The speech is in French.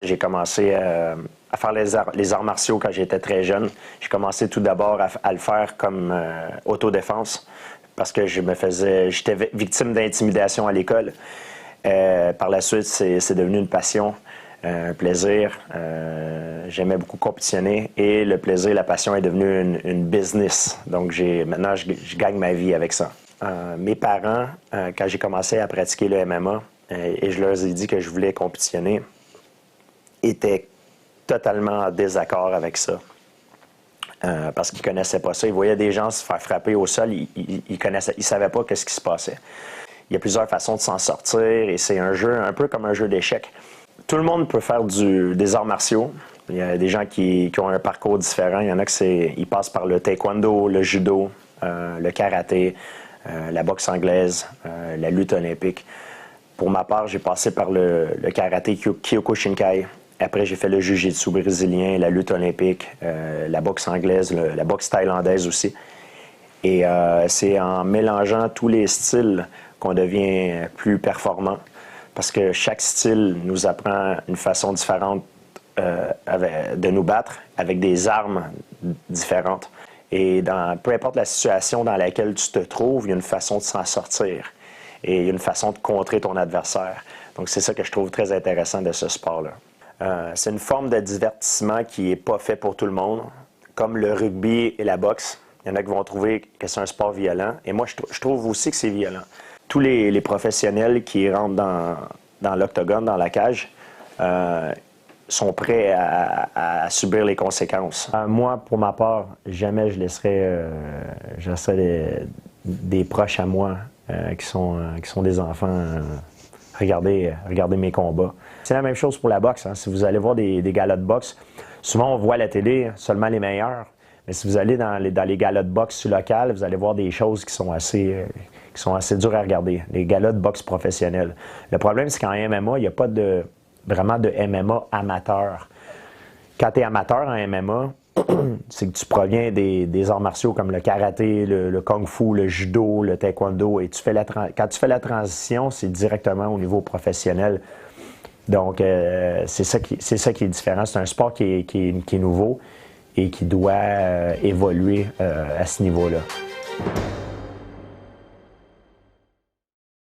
J'ai commencé à faire les arts martiaux quand j'étais très jeune. J'ai commencé tout d'abord à le faire comme autodéfense parce que j'étais victime d'intimidation à l'école. Par la suite, c'est devenu une passion, un plaisir. J'aimais beaucoup compétitionner et le plaisir et la passion est devenu une business. Donc maintenant, je gagne ma vie avec ça. Mes parents, quand j'ai commencé à pratiquer le MMA et je leur ai dit que je voulais compétitionner, étaient totalement en désaccord avec ça. Parce qu'ils ne connaissaient pas ça. Ils voyaient des gens se faire frapper au sol, ils ne savaient pas ce qui se passait. Il y a plusieurs façons de s'en sortir et c'est un jeu un peu comme un jeu d'échecs. Tout le monde peut faire des arts martiaux. Il y a des gens qui ont un parcours différent. Il y en a qui passent par le taekwondo, le judo, le karaté, la boxe anglaise, la lutte olympique. Pour ma part, j'ai passé par le karaté Kyokushinkai. Après, j'ai fait le jiu-jitsu brésilien, la lutte olympique, la boxe anglaise, la boxe thaïlandaise aussi. Et c'est en mélangeant tous les styles qu'on devient plus performant. Parce que chaque style nous apprend une façon différente de nous battre avec des armes différentes. Et peu importe la situation dans laquelle tu te trouves, il y a une façon de s'en sortir. Et il y a une façon de contrer ton adversaire. Donc c'est ça que je trouve très intéressant de ce sport-là. C'est une forme de divertissement qui n'est pas fait pour tout le monde, comme le rugby et la boxe. Il y en a qui vont trouver que c'est un sport violent. Et moi, je trouve aussi que c'est violent. Tous les professionnels qui rentrent dans l'octogone, dans la cage, sont prêts à subir les conséquences. Moi, pour ma part, jamais je laisserais des proches à moi qui sont des enfants regarder mes combats. C'est la même chose pour la boxe. Hein. Si vous allez voir des galas de boxe, souvent on voit à la télé seulement les meilleurs. Mais si vous allez dans les galas de boxe locales, vous allez voir des choses qui sont assez dures à regarder. Les galas de boxe professionnels. Le problème, c'est qu'en MMA, il n'y a pas vraiment de MMA amateur. Quand tu es amateur en MMA, c'est que tu proviens des arts martiaux comme le karaté, le kung-fu, le judo, le taekwondo. Et quand tu fais la transition, c'est directement au niveau professionnel. Donc, c'est ça qui est différent. C'est un sport qui est nouveau et qui doit évoluer à ce niveau-là.